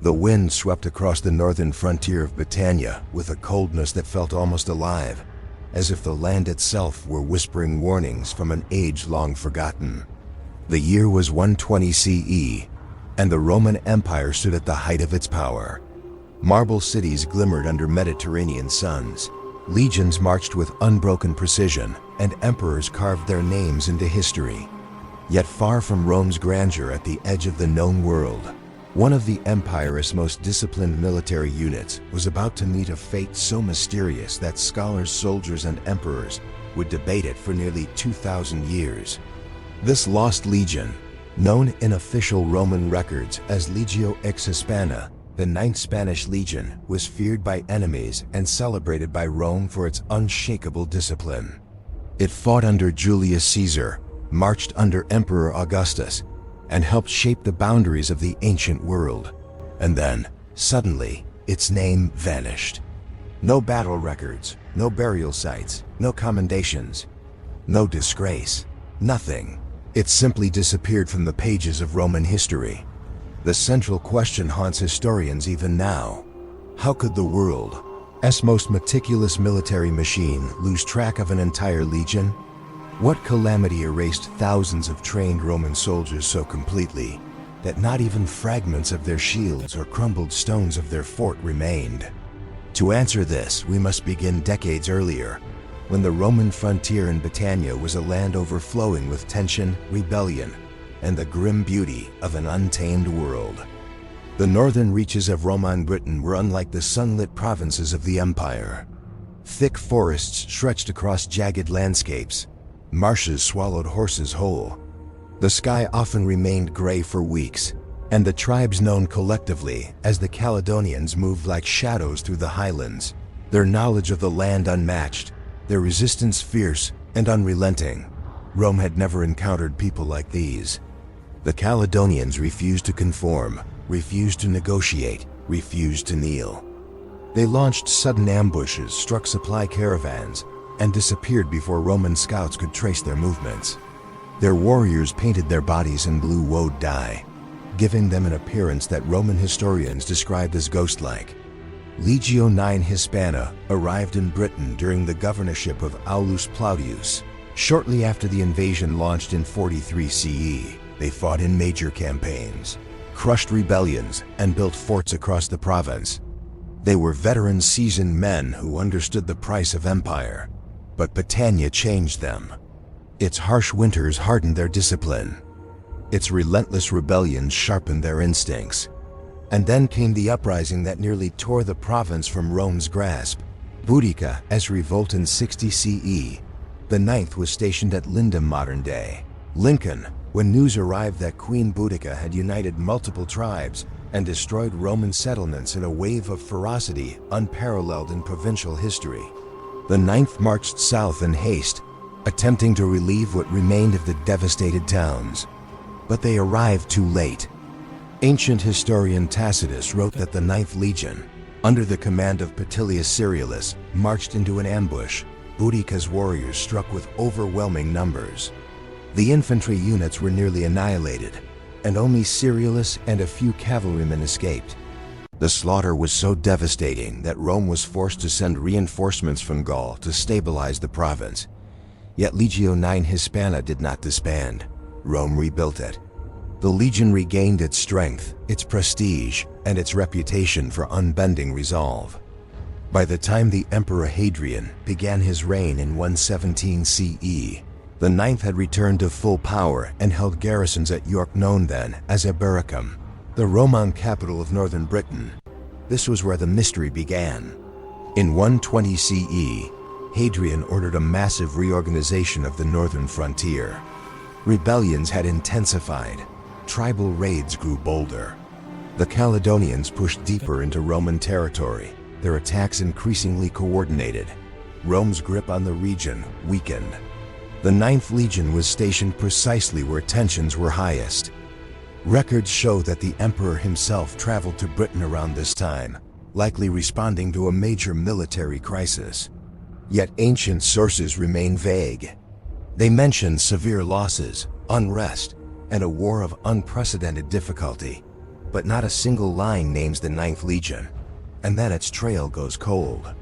The wind swept across the northern frontier of Britannia with a coldness that felt almost alive, as if the land itself were whispering warnings from an age long forgotten. The year was 120 CE, and the Roman Empire stood at the height of its power. Marble cities glimmered under Mediterranean suns. Legions marched with unbroken precision, and emperors carved their names into history. Yet far from Rome's grandeur at the edge of the known world, one of the empire's most disciplined military units was about to meet a fate so mysterious that scholars, soldiers, and emperors would debate it for nearly 2,000 years. This lost legion, known in official Roman records as Legio IX Hispana, the Ninth Spanish Legion, was feared by enemies and celebrated by Rome for its unshakable discipline. It fought under Julius Caesar, marched under Emperor Augustus, and helped shape the boundaries of the ancient world. And then, suddenly, its name vanished. No battle records, no burial sites, no commendations, no disgrace, nothing. It simply disappeared from the pages of Roman history. The central question haunts historians even now. How could the world's most meticulous military machine lose track of an entire legion? What calamity erased thousands of trained Roman soldiers so completely that not even fragments of their shields or crumbled stones of their fort remained? To answer this, we must begin decades earlier, when the Roman frontier in Britannia was a land overflowing with tension, rebellion, and the grim beauty of an untamed world. The northern reaches of Roman Britain were unlike the sunlit provinces of the empire. Thick forests stretched across jagged landscapes. Marshes swallowed horses whole. The sky often remained gray for weeks, and the tribes known collectively as the Caledonians moved like shadows through the highlands, their knowledge of the land unmatched, their resistance fierce and unrelenting. Rome had never encountered people like these. The Caledonians refused to conform, refused to negotiate, refused to kneel. They launched sudden ambushes, struck supply caravans, and disappeared before Roman scouts could trace their movements. Their warriors painted their bodies in blue woad dye, giving them an appearance that Roman historians described as ghost-like. Legio IX Hispana arrived in Britain during the governorship of Aulus Plautius. Shortly after the invasion launched in 43 CE, they fought in major campaigns, crushed rebellions, and built forts across the province. They were veteran, seasoned men who understood the price of empire. But Britannia changed them. Its harsh winters hardened their discipline. Its relentless rebellions sharpened their instincts. And then came the uprising that nearly tore the province from Rome's grasp. Boudicca's revolt in 60 CE. The Ninth was stationed at Lindum, modern day Lincoln, when news arrived that Queen Boudicca had united multiple tribes and destroyed Roman settlements in a wave of ferocity unparalleled in provincial history. The Ninth marched south in haste, attempting to relieve what remained of the devastated towns. But they arrived too late. Ancient historian Tacitus wrote that the Ninth Legion, under the command of Petilius Ceriolus, marched into an ambush. Boudicca's warriors struck with overwhelming numbers. The infantry units were nearly annihilated, and only Ceriolus and a few cavalrymen escaped. The slaughter was so devastating that Rome was forced to send reinforcements from Gaul to stabilize the province. Yet Legio IX Hispana did not disband. Rome rebuilt it. The legion regained its strength, its prestige, and its reputation for unbending resolve. By the time the Emperor Hadrian began his reign in 117 CE, the Ninth had returned to full power and held garrisons at York, known then as Eburacum, the Roman capital of northern Britain. This was where the mystery began. In 120 CE, Hadrian ordered a massive reorganization of the northern frontier. Rebellions had intensified. Tribal raids grew bolder. The Caledonians pushed deeper into Roman territory, their attacks increasingly coordinated. Rome's grip on the region weakened. The Ninth Legion was stationed precisely where tensions were highest. Records show that the emperor himself traveled to Britain around this time, likely responding to a major military crisis. Yet ancient sources remain vague. They mention severe losses, unrest, and a war of unprecedented difficulty. but not a single line names the Ninth Legion, and then its trail goes cold.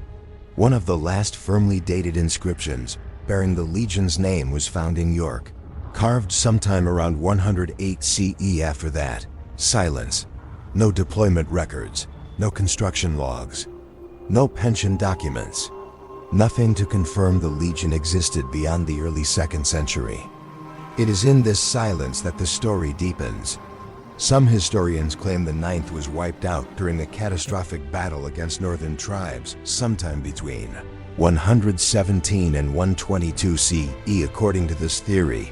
One of the last firmly dated inscriptions bearing the legion's name was found in York, carved sometime around 108 CE. After that, silence. No deployment records, no construction logs, no pension documents. Nothing to confirm the legion existed beyond the early 2nd century. It is in this silence that the story deepens. Some historians claim the Ninth was wiped out during a catastrophic battle against northern tribes sometime between 117 and 122 CE. According to this theory,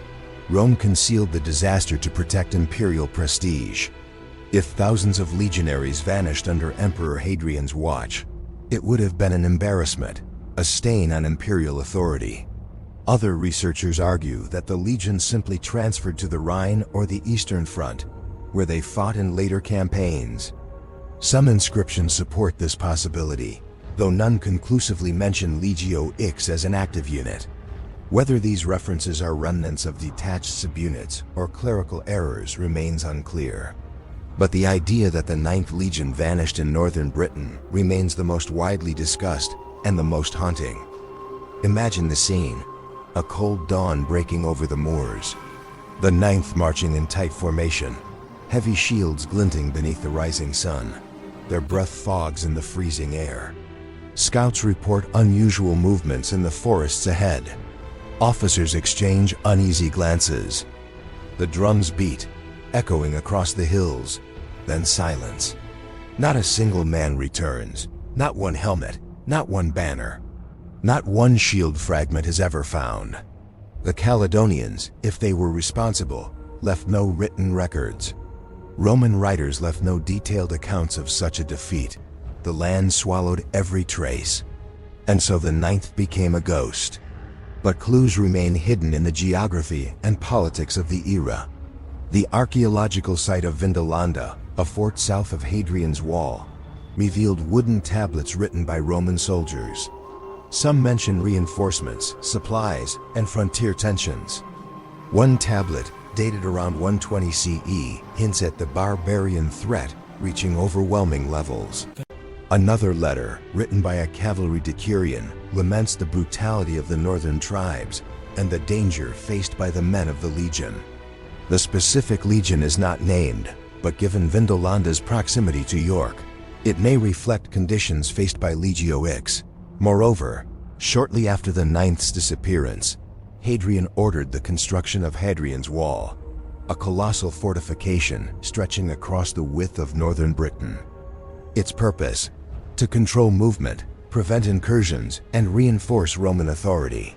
Rome concealed the disaster to protect imperial prestige. If thousands of legionaries vanished under Emperor Hadrian's watch, it would have been an embarrassment, a stain on imperial authority. Other researchers argue that the legions simply transferred to the Rhine or the Eastern Front, where they fought in later campaigns. Some inscriptions support this possibility, though none conclusively mention Legio IX as an active unit. Whether these references are remnants of detached subunits or clerical errors remains unclear. But the idea that the Ninth Legion vanished in northern Britain remains the most widely discussed and the most haunting. Imagine the scene: a cold dawn breaking over the moors. The Ninth marching in tight formation, heavy shields glinting beneath the rising sun, their breath fogs in the freezing air. Scouts report unusual movements in the forests ahead. Officers exchange uneasy glances. The drums beat, echoing across the hills, then silence. Not a single man returns, not one helmet, not one banner, not one shield fragment is ever found. The Caledonians, if they were responsible, left no written records. Roman writers left no detailed accounts of such a defeat. The land swallowed every trace, and so the Ninth became a ghost. But clues remain hidden in the geography and politics of the era. The archaeological site of Vindolanda, a fort south of Hadrian's wall, revealed wooden tablets written by Roman soldiers. Some mention reinforcements, supplies, and frontier tensions. One tablet, dated around 120 CE, hints at the barbarian threat reaching overwhelming levels. Another letter, written by a cavalry decurion, laments the brutality of the northern tribes and the danger faced by the men of the legion. The specific legion is not named, but given Vindolanda's proximity to York, it may reflect conditions faced by Legio IX. Moreover, shortly after the Ninth's disappearance, Hadrian ordered the construction of Hadrian's Wall, a colossal fortification stretching across the width of northern Britain. Its purpose: to control movement, prevent incursions, and reinforce Roman authority.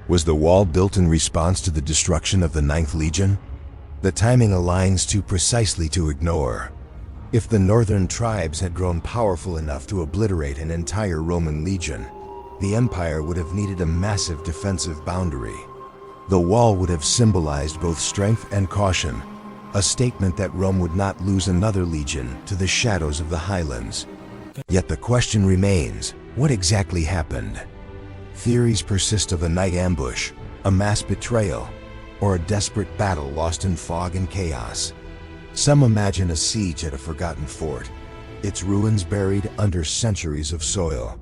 Was the wall built in response to the destruction of the Ninth Legion? The timing aligns too precisely to ignore. If the northern tribes had grown powerful enough to obliterate an entire Roman legion, the empire would have needed a massive defensive boundary. The wall would have symbolized both strength and caution, a statement that Rome would not lose another legion to the shadows of the highlands. Yet the question remains, what exactly happened? Theories persist of a night ambush, a mass betrayal, or a desperate battle lost in fog and chaos. Some imagine a siege at a forgotten fort, its ruins buried under centuries of soil.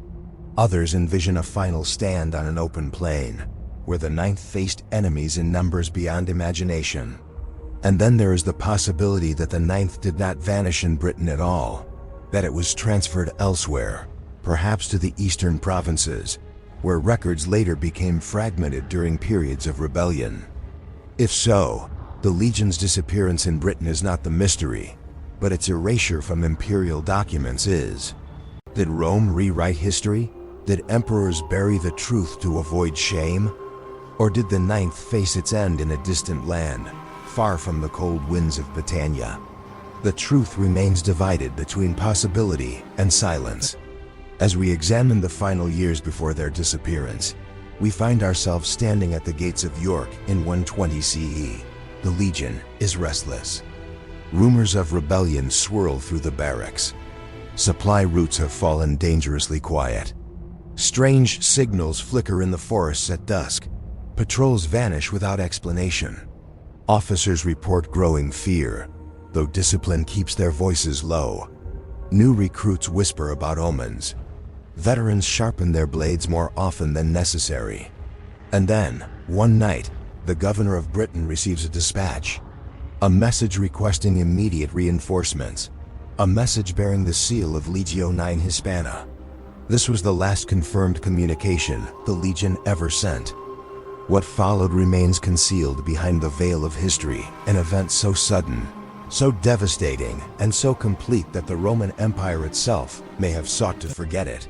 Others envision a final stand on an open plain, where the Ninth faced enemies in numbers beyond imagination. And then there is the possibility that the Ninth did not vanish in Britain at all, that it was transferred elsewhere, perhaps to the eastern provinces, where records later became fragmented during periods of rebellion. If so, the legion's disappearance in Britain is not the mystery, but its erasure from imperial documents is. Did Rome rewrite history? Did emperors bury the truth to avoid shame? Or did the Ninth face its end in a distant land, far from the cold winds of Britannia? The truth remains divided between possibility and silence. As we examine the final years before their disappearance, we find ourselves standing at the gates of York in 120 CE. The legion is restless. Rumors of rebellion swirl through the barracks. Supply routes have fallen dangerously quiet. Strange signals flicker in the forests at dusk. Patrols vanish without explanation. Officers report growing fear. though discipline keeps their voices low. New recruits whisper about omens. Veterans sharpen their blades more often than necessary. And then, one night, the governor of Britain receives a dispatch. A message requesting immediate reinforcements. A message bearing the seal of Legio IX Hispana. This was the last confirmed communication the Legion ever sent. What followed remains concealed behind the veil of history, an event so sudden, so devastating, and so complete that the Roman Empire itself may have sought to forget it.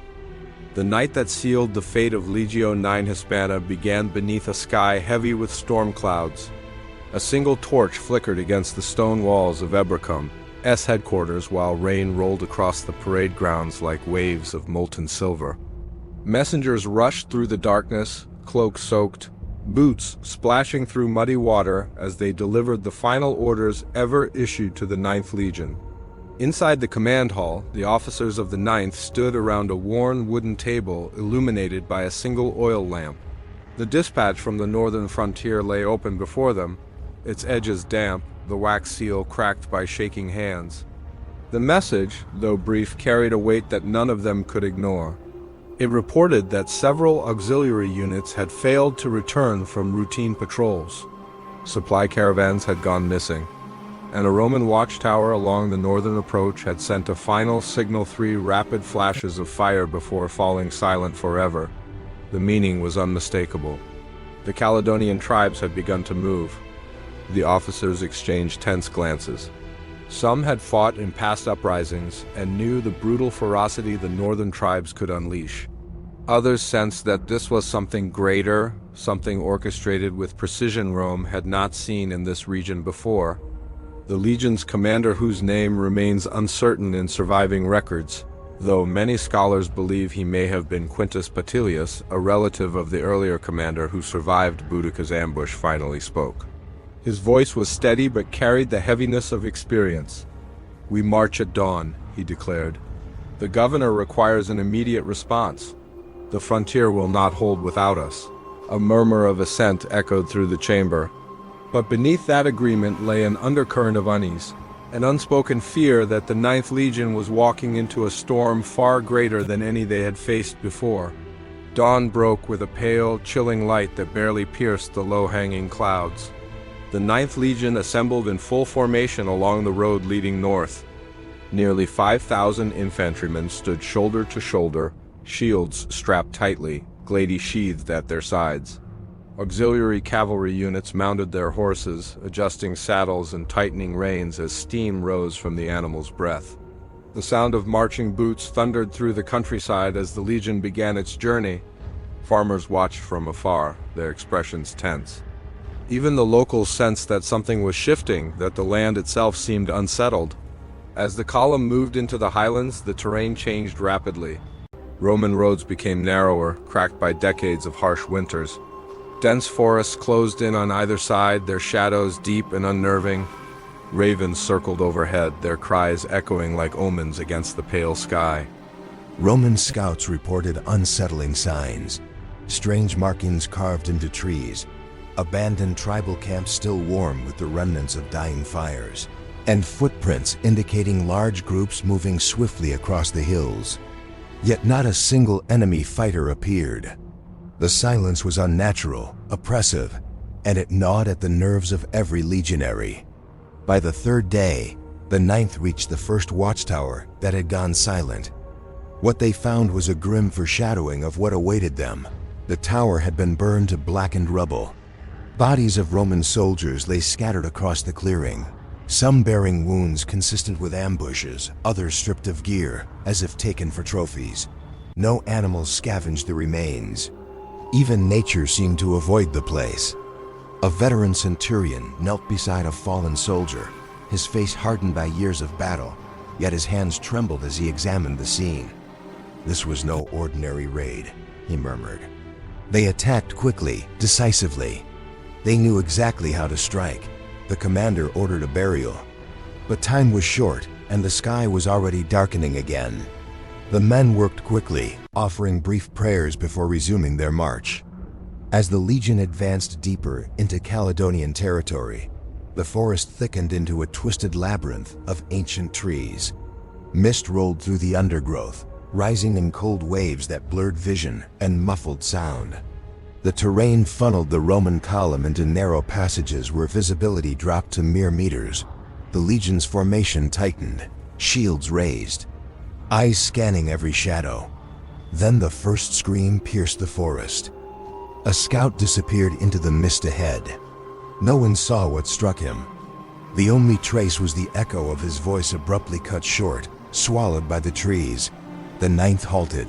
The night that sealed the fate of Legio IX Hispana began beneath a sky heavy with storm clouds. A single torch flickered against the stone walls of Ebracum's headquarters while rain rolled across the parade grounds like waves of molten silver. Messengers rushed through the darkness, cloaks soaked, boots splashing through muddy water as they delivered the final orders ever issued to the Ninth Legion. Inside the command hall, the officers of the Ninth stood around a worn wooden table illuminated by a single oil lamp. The dispatch from the northern frontier lay open before them, its edges damp, the wax seal cracked by shaking hands. The message, though brief, carried a weight that none of them could ignore. It reported that several auxiliary units had failed to return from routine patrols. Supply caravans had gone missing, and a Roman watchtower along the northern approach had sent a final signal, 3 rapid flashes of fire before falling silent forever. The meaning was unmistakable. The Caledonian tribes had begun to move. The officers exchanged tense glances. Some had fought in past uprisings and knew the brutal ferocity the northern tribes could unleash. Others sensed that this was something greater, something orchestrated with precision Rome had not seen in this region before. The legion's commander, whose name remains uncertain in surviving records, though many scholars believe he may have been Quintus Patilius, a relative of the earlier commander who survived Boudicca's ambush, finally spoke. His voice was steady but carried the heaviness of experience. "We march at dawn," he declared. "The governor requires an immediate response. The frontier will not hold without us." A murmur of assent echoed through the chamber. But beneath that agreement lay an undercurrent of unease, an unspoken fear that the Ninth Legion was walking into a storm far greater than any they had faced before. Dawn broke with a pale, chilling light that barely pierced the low-hanging clouds. The Ninth Legion assembled in full formation along the road leading north. Nearly 5,000 infantrymen stood shoulder to shoulder, shields strapped tightly, glady sheathed at their sides. Auxiliary cavalry units mounted their horses, adjusting saddles and tightening reins as steam rose from the animals' breath. The sound of marching boots thundered through the countryside as the legion began its journey. Farmers watched from afar, their expressions tense. Even the locals sensed that something was shifting, that the land itself seemed unsettled. As the column moved into the highlands, the terrain changed rapidly. Roman roads became narrower, cracked by decades of harsh winters. Dense forests closed in on either side, their shadows deep and unnerving. Ravens circled overhead, their cries echoing like omens against the pale sky. Roman scouts reported unsettling signs. Strange markings carved into trees. Abandoned tribal camps still warm with the remnants of dying fires. And footprints indicating large groups moving swiftly across the hills. Yet not a single enemy fighter appeared. The silence was unnatural, oppressive, and it gnawed at the nerves of every legionary. By the third day, the Ninth reached the first watchtower that had gone silent. What they found was a grim foreshadowing of what awaited them. The tower had been burned to blackened rubble. Bodies of Roman soldiers lay scattered across the clearing, some bearing wounds consistent with ambushes, others stripped of gear, as if taken for trophies. No animals scavenged the remains. Even nature seemed to avoid the place. A veteran centurion knelt beside a fallen soldier, his face hardened by years of battle, yet his hands trembled as he examined the scene. "This was no ordinary raid," he murmured. "They attacked quickly, decisively. They knew exactly how to strike." The commander ordered a burial. But time was short, and the sky was already darkening again. The men worked quickly, offering brief prayers before resuming their march. As the legion advanced deeper into Caledonian territory, The forest thickened into a twisted labyrinth of ancient trees. Mist rolled through the undergrowth, rising in cold waves that blurred vision and muffled sound. The terrain funneled the Roman column into narrow passages where visibility dropped to mere meters. The legion's formation tightened, shields raised, eyes scanning every shadow. Then the first scream pierced the forest. A scout disappeared into the mist ahead. No one saw what struck him. The only trace was the echo of his voice abruptly cut short, swallowed by the trees. The ninth halted.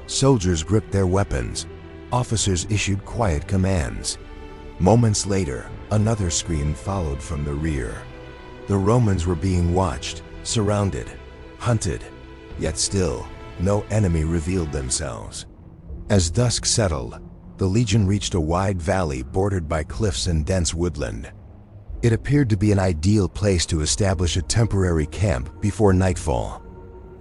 Soldiers gripped their weapons. Officers issued quiet commands. Moments later, another scream followed from the rear. The Romans were being watched, surrounded, hunted, yet still, no enemy revealed themselves. As dusk settled, the legion reached a wide valley bordered by cliffs and dense woodland. It appeared to be an ideal place to establish a temporary camp before nightfall.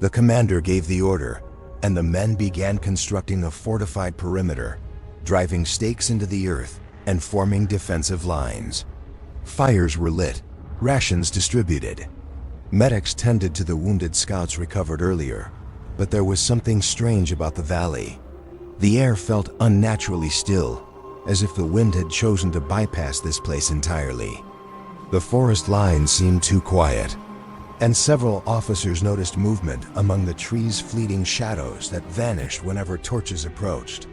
The commander gave the order, and the men began constructing a fortified perimeter, driving stakes into the earth and forming defensive lines. Fires were lit, rations distributed. Medics tended to the wounded scouts recovered earlier, but there was something strange about the valley. The air felt unnaturally still, as if the wind had chosen to bypass this place entirely. The forest line seemed too quiet, and several officers noticed movement among the trees' fleeting shadows that vanished whenever torches approached.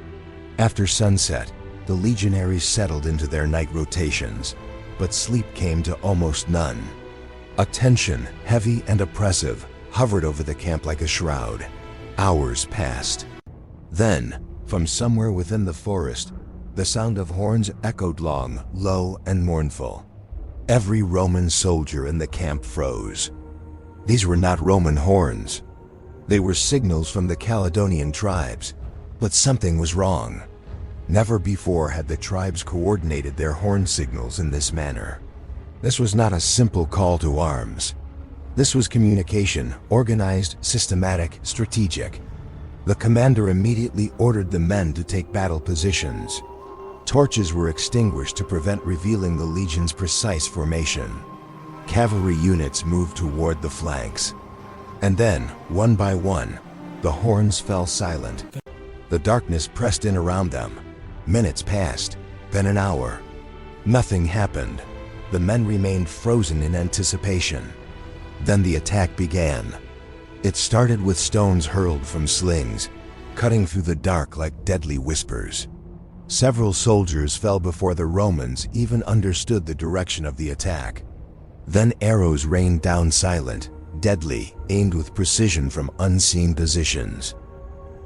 After sunset, the legionaries settled into their night rotations, but sleep came to almost none. A tension, heavy and oppressive, hovered over the camp like a shroud. Hours passed. Then, from somewhere within the forest, the sound of horns echoed long, low, and mournful. Every Roman soldier in the camp froze. These were not Roman horns. They were signals from the Caledonian tribes, but something was wrong. Never before had the tribes coordinated their horn signals in this manner. This was not a simple call to arms. This was communication, organized, systematic, strategic. The commander immediately ordered the men to take battle positions. Torches were extinguished to prevent revealing the legion's precise formation. Cavalry units moved toward the flanks. And then, one by one, the horns fell silent. The darkness pressed in around them. Minutes passed, then an hour. Nothing happened. The men remained frozen in anticipation. Then the attack began. It started with stones hurled from slings, cutting through the dark like deadly whispers. Several soldiers fell before the Romans even understood the direction of the attack. Then arrows rained down silent, deadly, aimed with precision from unseen positions.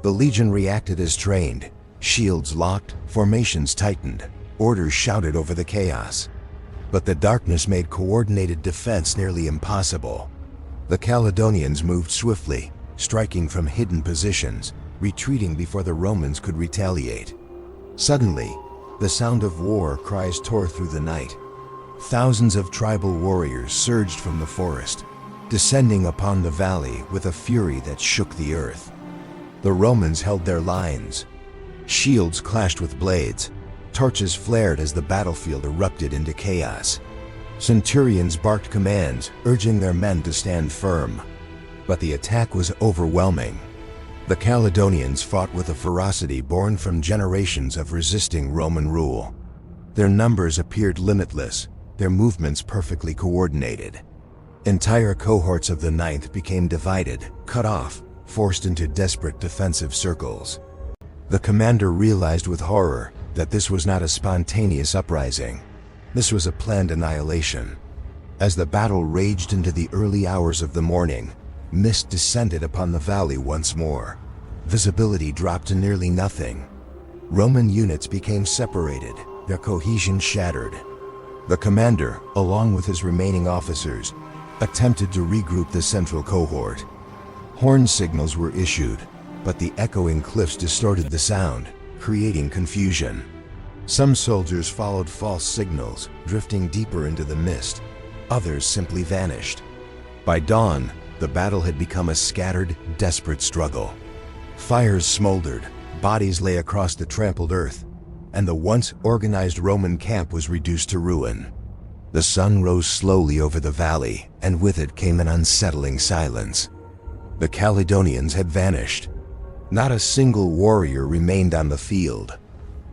The legion reacted as trained. Shields locked, formations tightened, orders shouted over the chaos. But the darkness made coordinated defense nearly impossible. The Caledonians moved swiftly, striking from hidden positions, retreating before the Romans could retaliate. Suddenly, the sound of war cries tore through the night. Thousands of tribal warriors surged from the forest, descending upon the valley with a fury that shook the earth. The Romans held their lines. Shields clashed with blades. Torches flared as the battlefield erupted into chaos. Centurions barked commands, urging their men to stand firm. But the attack was overwhelming. The Caledonians fought with a ferocity born from generations of resisting Roman rule. Their numbers appeared limitless, their movements perfectly coordinated. Entire cohorts of the Ninth became divided, cut off, forced into desperate defensive circles. The commander realized with horror that this was not a spontaneous uprising. This was a planned annihilation. As the battle raged into the early hours of the morning, mist descended upon the valley once more. Visibility dropped to nearly nothing. Roman units became separated, their cohesion shattered. The commander, along with his remaining officers, attempted to regroup the central cohort. Horn signals were issued, but the echoing cliffs distorted the sound, creating confusion. Some soldiers followed false signals, drifting deeper into the mist. Others simply vanished. By dawn, the battle had become a scattered, desperate struggle. Fires smoldered, bodies lay across the trampled earth, and the once organized Roman camp was reduced to ruin. The sun rose slowly over the valley, and with it came an unsettling silence. The Caledonians had vanished. Not a single warrior remained on the field.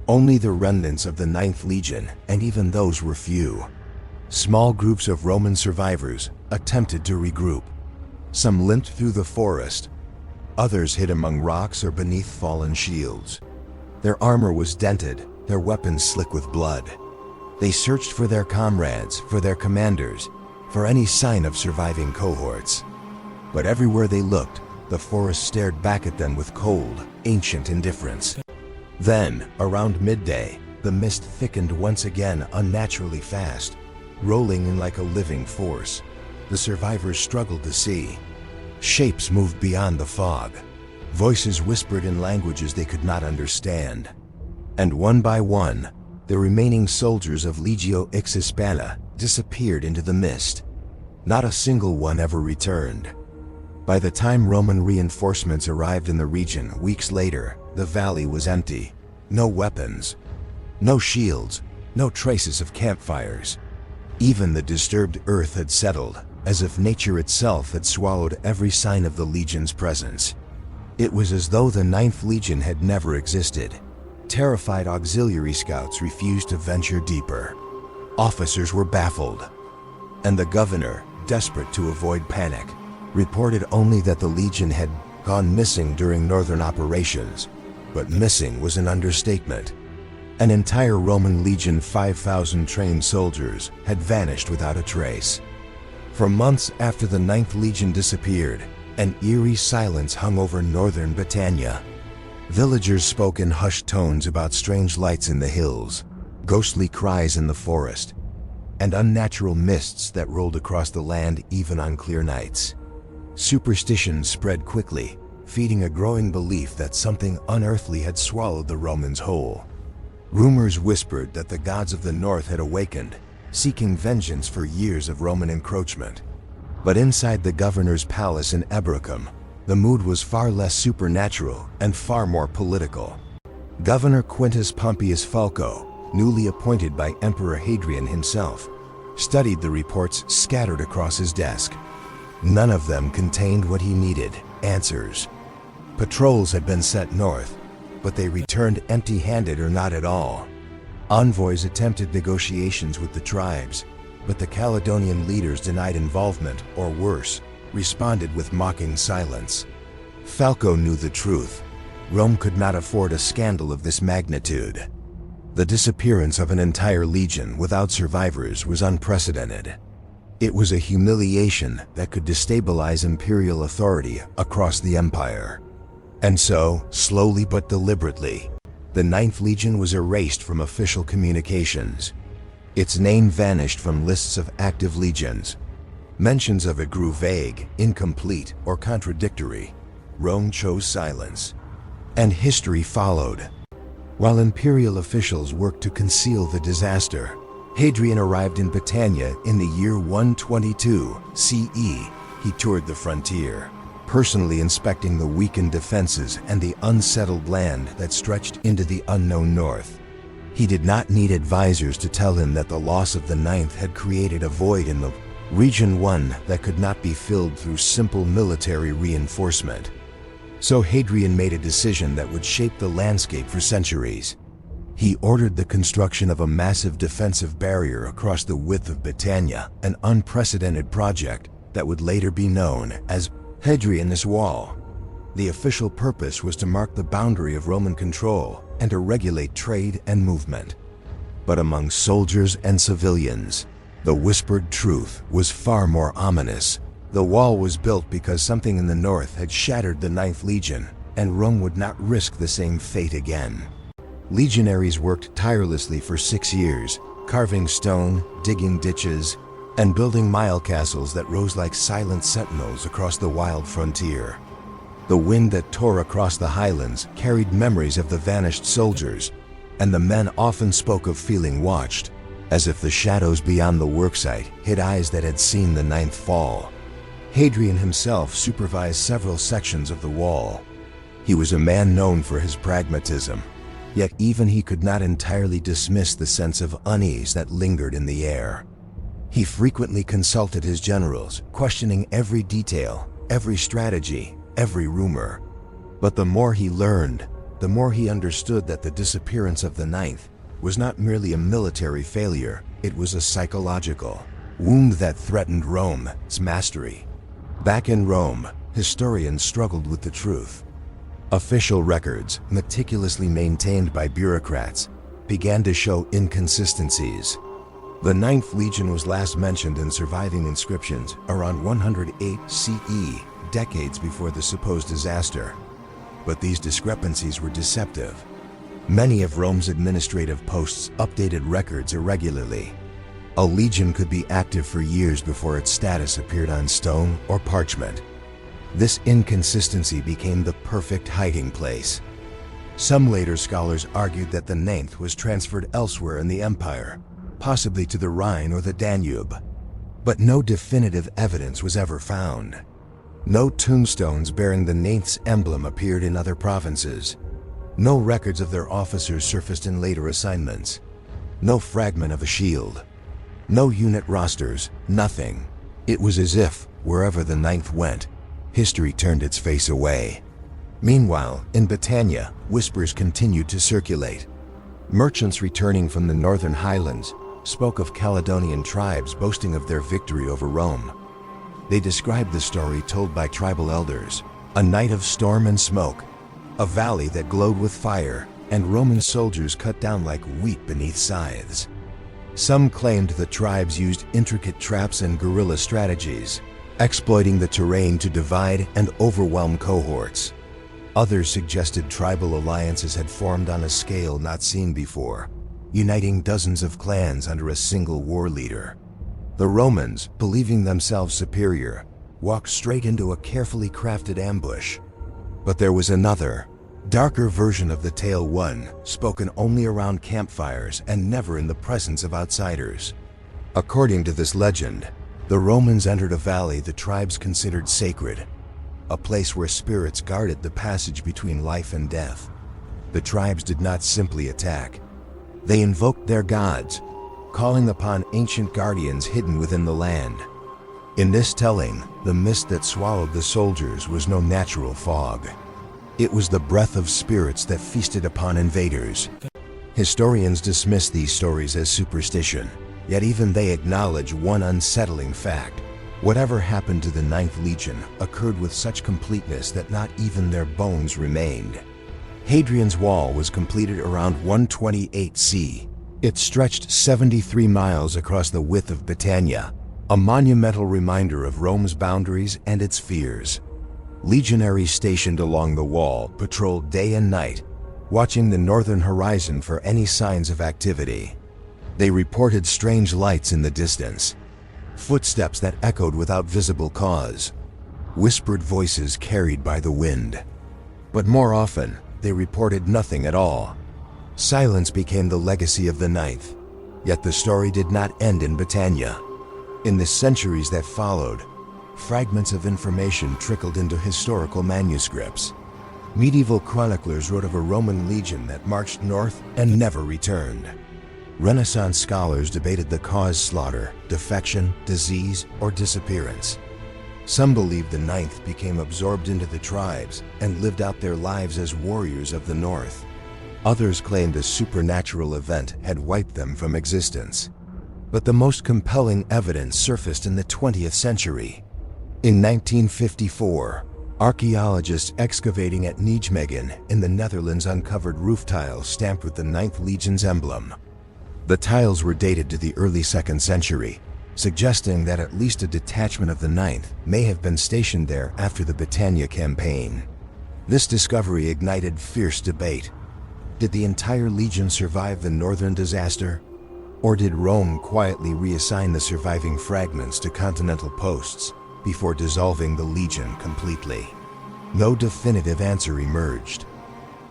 Only the remnants of the Ninth Legion, and even those were few. Small groups of Roman survivors attempted to regroup. Some limped through the forest. Others hid among rocks or beneath fallen shields. Their armor was dented, their weapons slick with blood. They searched for their comrades, for their commanders, for any sign of surviving cohorts. But everywhere they looked, the forest stared back at them with cold, ancient indifference. Then, around midday, the mist thickened once again unnaturally fast, rolling in like a living force. The survivors struggled to see. Shapes moved beyond the fog. Voices whispered in languages they could not understand. And one by one, the remaining soldiers of Legio IX Hispana disappeared into the mist. Not a single one ever returned. By the time Roman reinforcements arrived in the region weeks later, the valley was empty. No weapons, no shields, no traces of campfires. Even the disturbed earth had settled, as if nature itself had swallowed every sign of the legion's presence. It was as though the Ninth Legion had never existed. Terrified auxiliary scouts refused to venture deeper. Officers were baffled, and the governor, desperate to avoid panic, reported only that the legion had gone missing during northern operations. But missing was an understatement. An entire Roman legion, 5,000 trained soldiers, had vanished without a trace. For months after the Ninth Legion disappeared, an eerie silence hung over northern Britannia. Villagers spoke in hushed tones about strange lights in the hills, ghostly cries in the forest, and unnatural mists that rolled across the land even on clear nights. Superstitions spread quickly, feeding a growing belief that something unearthly had swallowed the Romans whole. Rumors whispered that the gods of the north had awakened, seeking vengeance for years of Roman encroachment. But inside the governor's palace in Ebracum, the mood was far less supernatural and far more political. Governor Quintus Pompeius Falco, newly appointed by Emperor Hadrian himself, studied the reports scattered across his desk. None of them contained what he needed: answers. Patrols had been sent north, but they returned empty-handed or not at all. Envoys attempted negotiations with the tribes, but the Caledonian leaders denied involvement, or worse, responded with mocking silence. Falco knew the truth. Rome could not afford a scandal of this magnitude. The disappearance of an entire legion without survivors was unprecedented. It was a humiliation that could destabilize imperial authority across the empire. And so, slowly but deliberately, the Ninth Legion was erased from official communications. Its name vanished from lists of active legions. Mentions of it grew vague, incomplete, or contradictory. Rome chose silence. And history followed. While imperial officials worked to conceal the disaster, Hadrian arrived in Britannia in the year 122 CE. He toured the frontier, personally inspecting the weakened defenses and the unsettled land that stretched into the unknown north. He did not need advisors to tell him that the loss of the Ninth had created a void in the region, one that could not be filled through simple military reinforcement. So Hadrian made a decision that would shape the landscape for centuries. He ordered the construction of a massive defensive barrier across the width of Britannia, an unprecedented project that would later be known as Hadrian's Wall. The official purpose was to mark the boundary of Roman control and to regulate trade and movement. But among soldiers and civilians, the whispered truth was far more ominous. The wall was built because something in the north had shattered the Ninth Legion, and Rome would not risk the same fate again. Legionaries worked tirelessly for 6 years, carving stone, digging ditches, and building mile castles that rose like silent sentinels across the wild frontier. The wind that tore across the highlands carried memories of the vanished soldiers, and the men often spoke of feeling watched, as if the shadows beyond the worksite hid eyes that had seen the Ninth fall. Hadrian himself supervised several sections of the wall. He was a man known for his pragmatism, yet even he could not entirely dismiss the sense of unease that lingered in the air. He frequently consulted his generals, questioning every detail, every strategy, every rumor. But the more he learned, the more he understood that the disappearance of the Ninth was not merely a military failure, it was a psychological wound that threatened Rome's mastery. Back in Rome, historians struggled with the truth. Official records, meticulously maintained by bureaucrats, began to show inconsistencies. The Ninth Legion was last mentioned in surviving inscriptions around 108 CE, decades before the supposed disaster. But these discrepancies were deceptive. Many of Rome's administrative posts updated records irregularly. A legion could be active for years before its status appeared on stone or parchment. This inconsistency became the perfect hiding place. Some later scholars argued that the Ninth was transferred elsewhere in the empire, possibly to the Rhine or the Danube. But no definitive evidence was ever found. No tombstones bearing the Ninth's emblem appeared in other provinces. No records of their officers surfaced in later assignments. No fragment of a shield. No unit rosters, nothing. It was as if, wherever the Ninth went, history turned its face away. Meanwhile, in Britannia, whispers continued to circulate. Merchants returning from the northern highlands spoke of Caledonian tribes boasting of their victory over Rome. They described the story told by tribal elders, a night of storm and smoke, a valley that glowed with fire, and Roman soldiers cut down like wheat beneath scythes. Some claimed the tribes used intricate traps and guerrilla strategies, exploiting the terrain to divide and overwhelm cohorts. Others suggested tribal alliances had formed on a scale not seen before, uniting dozens of clans under a single war leader. The Romans, believing themselves superior, walked straight into a carefully crafted ambush. But there was another, darker version of the tale, one spoken only around campfires and never in the presence of outsiders. According to this legend, the Romans entered a valley the tribes considered sacred, a place where spirits guarded the passage between life and death. The tribes did not simply attack. They invoked their gods, calling upon ancient guardians hidden within the land. In this telling, the mist that swallowed the soldiers was no natural fog. It was the breath of spirits that feasted upon invaders. Historians dismiss these stories as superstition, yet even they acknowledge one unsettling fact. Whatever happened to the Ninth Legion occurred with such completeness that not even their bones remained. Hadrian's wall was completed around 128 C. It stretched 73 miles across the width of Britannia, a monumental reminder of Rome's boundaries and its fears. Legionaries stationed along the wall patrolled day and night, watching the northern horizon for any signs of activity. They reported strange lights in the distance, footsteps that echoed without visible cause, whispered voices carried by the wind. But more often, they reported nothing at all. Silence became the legacy of the Ninth, yet the story did not end in Britannia. In the centuries that followed, fragments of information trickled into historical manuscripts. Medieval chroniclers wrote of a Roman legion that marched north and never returned. Renaissance scholars debated the cause: slaughter, defection, disease, or disappearance. Some believed the Ninth became absorbed into the tribes and lived out their lives as warriors of the North. Others claimed a supernatural event had wiped them from existence. But the most compelling evidence surfaced in the 20th century. In 1954, archaeologists excavating at Nijmegen in the Netherlands uncovered roof tiles stamped with the Ninth Legion's emblem. The tiles were dated to the early 2nd century, suggesting that at least a detachment of the Ninth may have been stationed there after the Britannia campaign. This discovery ignited fierce debate. Did the entire legion survive the northern disaster? Or did Rome quietly reassign the surviving fragments to continental posts before dissolving the legion completely? No definitive answer emerged.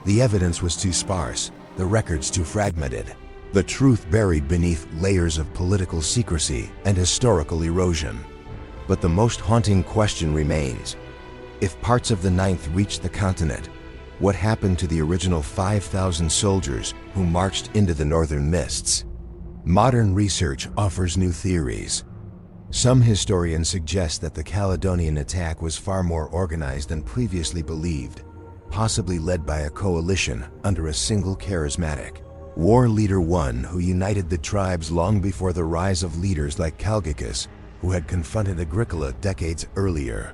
The evidence was too sparse, the records too fragmented, the truth buried beneath layers of political secrecy and historical erosion. But the most haunting question remains. If parts of the Ninth reached the continent, what happened to the original 5,000 soldiers who marched into the northern mists? Modern research offers new theories. Some historians suggest that the Caledonian attack was far more organized than previously believed, possibly led by a coalition under a single charismatic war leader, one who united the tribes long before the rise of leaders like Calgicus, who had confronted Agricola decades earlier.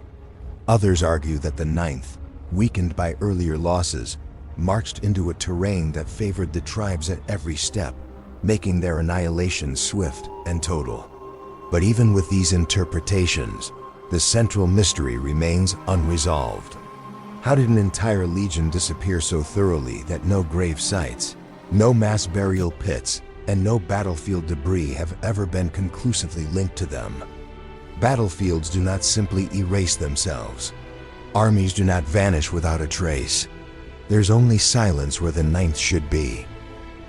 Others argue that the Ninth, weakened by earlier losses, marched into a terrain that favored the tribes at every step, making their annihilation swift and total. But even with these interpretations, the central mystery remains unresolved. How did an entire legion disappear so thoroughly that no grave sites, no mass burial pits, and no battlefield debris have ever been conclusively linked to them? Battlefields do not simply erase themselves. Armies do not vanish without a trace. There's only silence where the Ninth should be.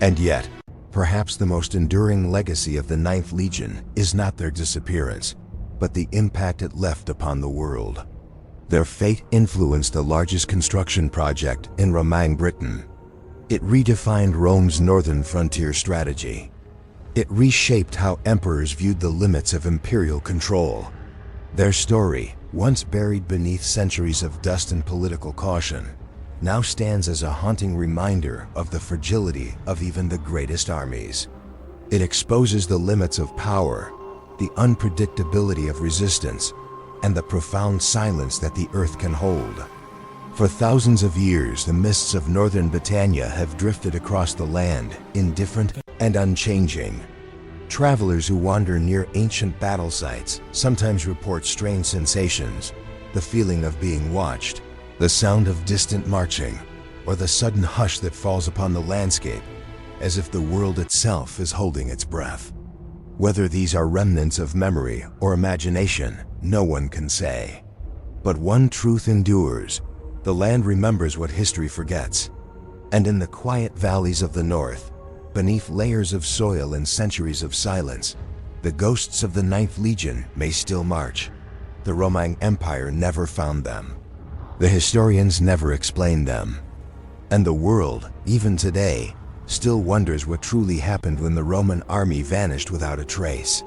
And yet, perhaps the most enduring legacy of the Ninth Legion is not their disappearance, but the impact it left upon the world. Their fate influenced the largest construction project in Roman Britain. It redefined Rome's northern frontier strategy. It reshaped how emperors viewed the limits of imperial control. Their story, once buried beneath centuries of dust and political caution, now stands as a haunting reminder of the fragility of even the greatest armies. It exposes the limits of power, the unpredictability of resistance, and the profound silence that the earth can hold. For thousands of years, the mists of northern Britannia have drifted across the land, indifferent and unchanging. Travelers who wander near ancient battle sites sometimes report strange sensations, the feeling of being watched, the sound of distant marching, or the sudden hush that falls upon the landscape, as if the world itself is holding its breath. Whether these are remnants of memory or imagination, no one can say. But one truth endures: the land remembers what history forgets. And in the quiet valleys of the north, beneath layers of soil and centuries of silence, the ghosts of the Ninth Legion may still march. The Roman Empire never found them. The historians never explained them. And the world, even today, still wonders what truly happened when the Roman army vanished without a trace.